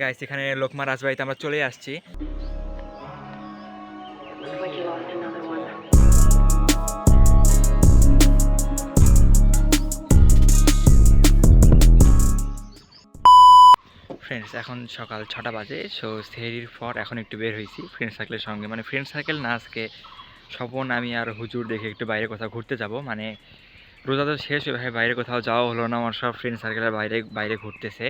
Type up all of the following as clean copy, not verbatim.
Guys এখানে লোকমা রাজবাড়িতে আমরা চলে আসছি। ফ্রেন্ডস এখন সকাল 6টা বাজে। সো সেহরির পর এখন একটু বের হয়েছি ফ্রেন্ড সার্কেলের সঙ্গে, মানে ফ্রেন্ড সার্কেল না, আজকে স্বপন আমি আর হুজুর দেখে একটু বাইরে কোথাও ঘুরতে যাব। মানে রোজা তো শেষ, ওইভাবে বাইরে কোথাও যাওয়া হলো না, আমার সব ফ্রেন্ড সার্কেলের বাইরে বাইরে ঘুরতেছে।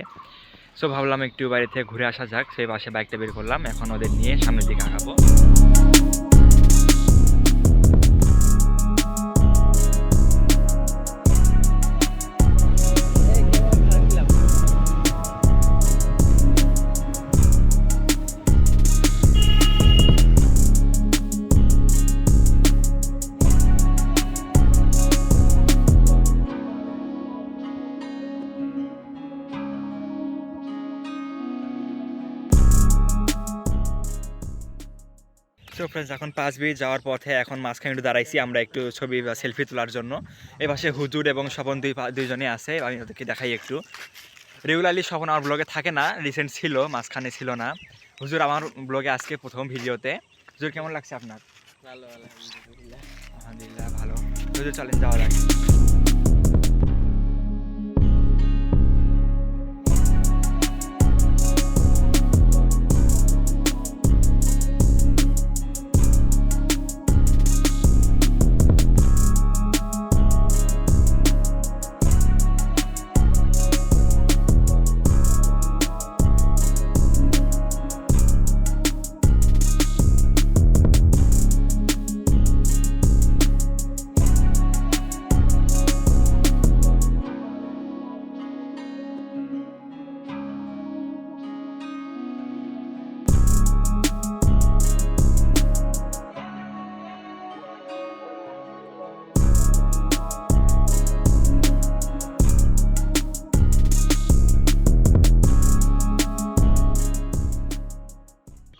সো ভাবলাম একটু বাইরে থেকে ঘুরে আসা যাক, সেই পাশে বাইকটা বের করলাম, এখন ওদের নিয়ে সামনের দিকে আগাবো। সো ফ্রেন্ডস এখন 5 ব্রিজ যাওয়ার পথে এখন মাঝখানে একটু দাঁড়াইছি আমরা একটু ছবি বা সেলফি তোলার জন্য। এই পাশে হুজুর এবং স্বপন দুইজনে আছে, আমি ওদেরকে দেখাই একটু। রেগুলারলি স্বপন আমার ব্লগে থাকে না, রিসেন্ট ছিল, মাঝখানে ছিল না। হুজুর আমার ব্লগে আজকে প্রথম ভিডিওতে। হুজুর কেমন লাগছে আপনার? ভালো, আলহামদুলিল্লাহ। আলহামদুলিল্লাহ ভালো। হুজুর চলেন যাওয়া যাক।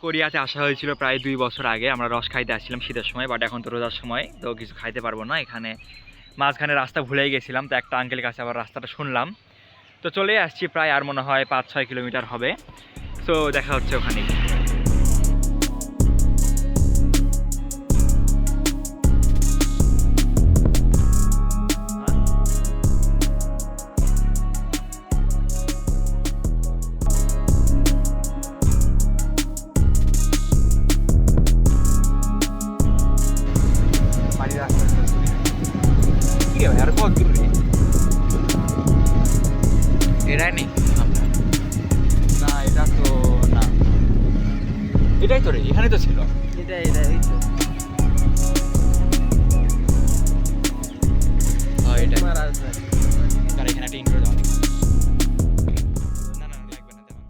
কোরিয়াতে আসা হয়েছিল প্রায় 2 বছর আগে, আমরা রস খাইতে আসছিলাম শীতের সময়, বাট এখন তো রোজার সময়, তো কিছু খাইতে পারবো না এখানে। মাঝখানে রাস্তা ভুলেই গেছিলাম, তো একটা আঙ্কেলের কাছে আবার রাস্তাটা শুনলাম, তো চলে আসছি। প্রায় আর মনে হয় 5-6 কিলোমিটার হবে। তো দেখা হচ্ছে ওখানে। এটাই নেই না, এটা তো না, এটাই তো রে, এখানে তো ছিল। এই তো। এটা তোমার আসবে। তার এখানে একটা ইন্ট্রো দেওয়া লাগবে। না না লাগবে না তেমন।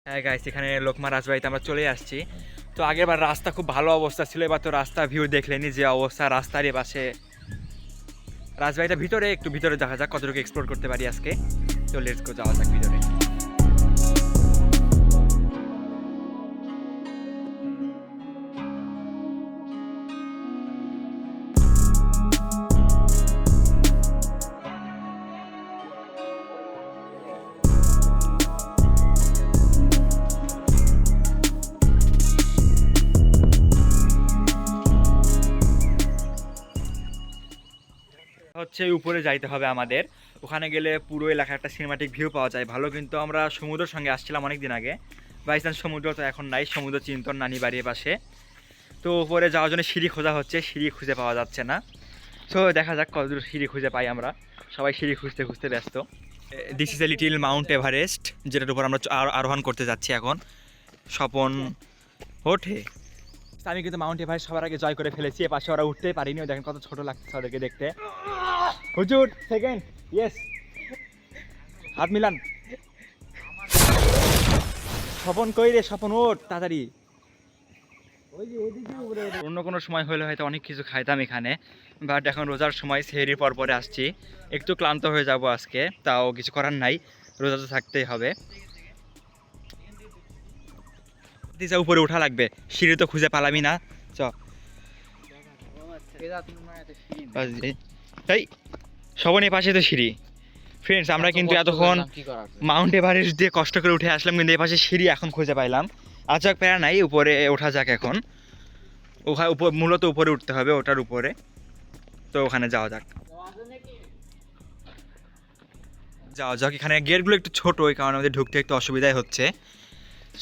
হ্যাঁ গাইস এখানে লোকমা রাজবাড়িতে আমরা চলে আসছি। তো আগেরবার রাস্তা খুব ভালো অবস্থা ছিল, এবার তো রাস্তা ভিউ দেখলেনি যে অবস্থা। রাস্তার পাশে রাজবাড়িটা ভিতরে, একটু ভিতরে দেখা যাক কতটুকু এক্সপ্লোর করতে পারি আজকে। তো লেটস গো, যাওয়া যাক ভিতরে। হচ্ছে উপরে যাইতে হবে আমাদের, ওখানে গেলে পুরো এলাকা একটা সিনেমাটিক ভিউ পাওয়া যায় ভালো। কিন্তু আমরা সমুদ্রের সঙ্গে আসছিলাম অনেক দিন আগে, বাইচান্স সমুদ্র তো এখন নাই, সমুদ্র চিন্তন নানি বাড়ির পাশে। তো উপরে যাওয়ার জন্য সিঁড়ি খোঁজা হচ্ছে, সিঁড়ি খুঁজে পাওয়া যাচ্ছে না। তো দেখা যাক কতদূর সিঁড়ি খুঁজে পাই আমরা, সবাই সিঁড়ি খুঁজতে খুঁজতে ব্যস্ত। This is a little Mount Everest, যেটার উপর আমরা আরোহণ করতে যাচ্ছি এখন। স্বপন ওঠে, আমি কিন্তু মাউন্ট এভারেস্ট সবার আগে জয় করে ফেলেছি, এ পাশে ওরা উঠতেই পারিনি। দেখেন কত ছোট লাগছে ওদেরকে দেখতে। হুজুর সেকেন্ড, ইয়েস, হাত মিলান। স্বপন কই রে, স্বপন ওঠ তাড়াতাড়ি। অন্য কোনো সময় হলে হয়তো অনেক কিছু খাইতাম এখানে, বাট এখন রোজার সময়, সেহরির পর পরে আসছি, একটু ক্লান্ত হয়ে যাব আজকে, তাও কিছু করার নাই, রোজা তো থাকতেই হবে। উপরে উঠা লাগবে, সিঁড়ি তো খুঁজে পালামি না। চ এই স্বপনের পাশে তো সিঁড়ি, ফ্রেন্ডস আমরা কিন্তু এতক্ষণ কি করার মাউন্ট এভারেস্ট দিয়ে কষ্ট করে উঠে আসলাম, কিন্তু এই পাশে সিঁড়ি এখন খুঁজে পাইলাম। আচ্ছা প্যারা নাই, উপরে ওঠা যাক এখন। মূলত উপরে উঠতে হবে, ওটার উপরে। তো ওখানে যাওয়া যাক। এখানে গেটগুলো একটু ছোট, ওই কারণে আমাদের ঢুকতে একটু অসুবিধাই হচ্ছে।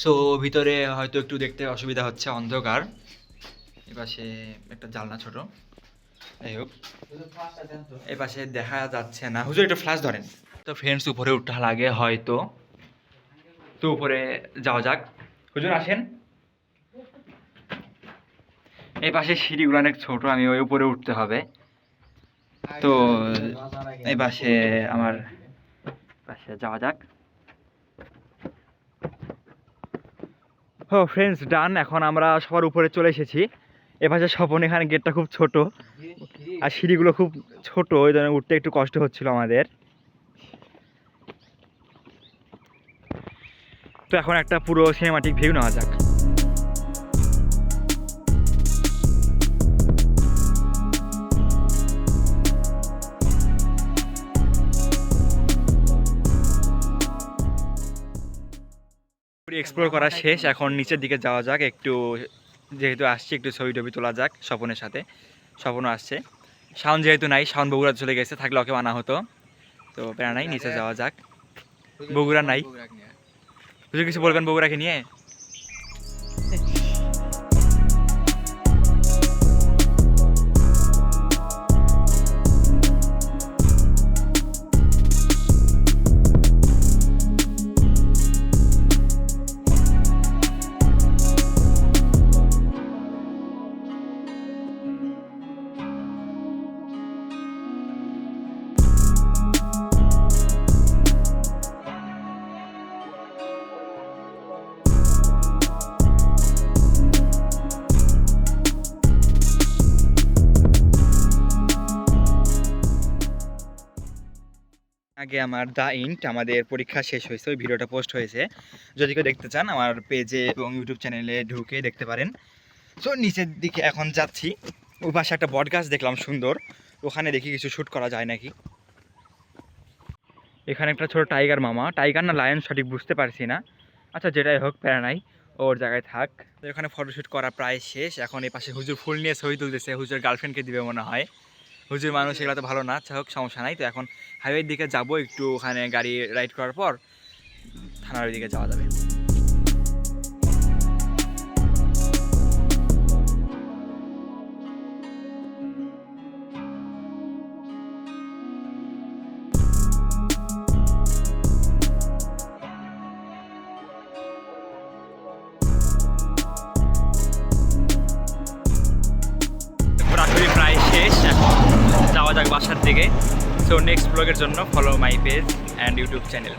সো ভিতরে হয়তো একটু দেখতে অসুবিধা হচ্ছে, অন্ধকার। এপাশে একটা জানলা ছোট, যাই হোক এপাশে দেখা যাচ্ছে না। হুজুর একটু ফ্ল্যাশ ধরেন। তো ফ্রেন্ডস উপরে উঠা লাগে হয়তো, তো উপরে যাওয়া যাক। হুজুর আসেন। এই পাশে সিঁড়িগুলো অনেক ছোট, আমি ওই উপরে উঠতে হবে। তো এই পাশে আমার পাশে যাওয়া যাক। ও ফ্রেন্ডস ডান, এখন আমরা সবার উপরে চলে এসেছি। এপাশে স্বপন, এখানে গেটটা খুব ছোট আর সিঁড়িগুলো খুব ছোট, ওই জন্য উঠতে একটু কষ্ট হচ্ছিল আমাদের। তো এখন একটা পুরো সিনেমাটিক ভিউ নেওয়া যাক। এক্সপ্লোর করা শেষ, এখন নিচের দিকে যাওয়া যাক একটু। যেহেতু আসছি একটু ছবি টবি তোলা যাক স্বপনের সাথে। স্বপনও আসছে। শাওন যেহেতু নাই, শাওন বগুড়া চলে গেছে, থাকলে ওকে আনা হতো। তো প্যারা নাই, নিচে যাওয়া যাক। বগুড়া নাই। হুজুর কিছু বলবেন বগুড়াকে নিয়ে? আগে আমার দ্য ইন্ট আমাদের পরীক্ষা শেষ হয়েছে, ওই ভিডিওটা পোস্ট হয়েছে। যদি কেউ দেখতে চান আমার পেজে এবং ইউটিউব চ্যানেলে ঢুকে দেখতে পারেন। সো নিচের দিকে এখন যাচ্ছি। ওই পাশে একটা বট গাছ দেখলাম সুন্দর, ওখানে দেখি কিছু শ্যুট করা যায় নাকি। এখানে একটা ছোট টাইগার মামা, টাইগার না লায়ন সঠিক বুঝতে পারছি না। আচ্ছা যেটাই হোক প্যারা নাই, ওর জায়গায় থাক। তো এখানে ফটোশ্যুট করা প্রায় শেষ। এখন এই পাশে হুজুর ফুল নিয়ে ছবি তুলতেছে, হুজুর গার্লফ্রেন্ডকে দিবে মনে হয়। হুজুর মানুষ এগুলো তো ভালো না, আচ্ছা হোক সমস্যা নাই। তো এখন হাইওয়ের দিকে যাবো, একটু ওখানে গাড়ি রাইড করার পর থানার দিকে যাওয়া যাবে। ঘোরাঘুরি প্রায় শেষ, এখন যাওয়া যাক বাসার দিকে। সো নেক্সট ব্লগের জন্য follow my page and YouTube channel.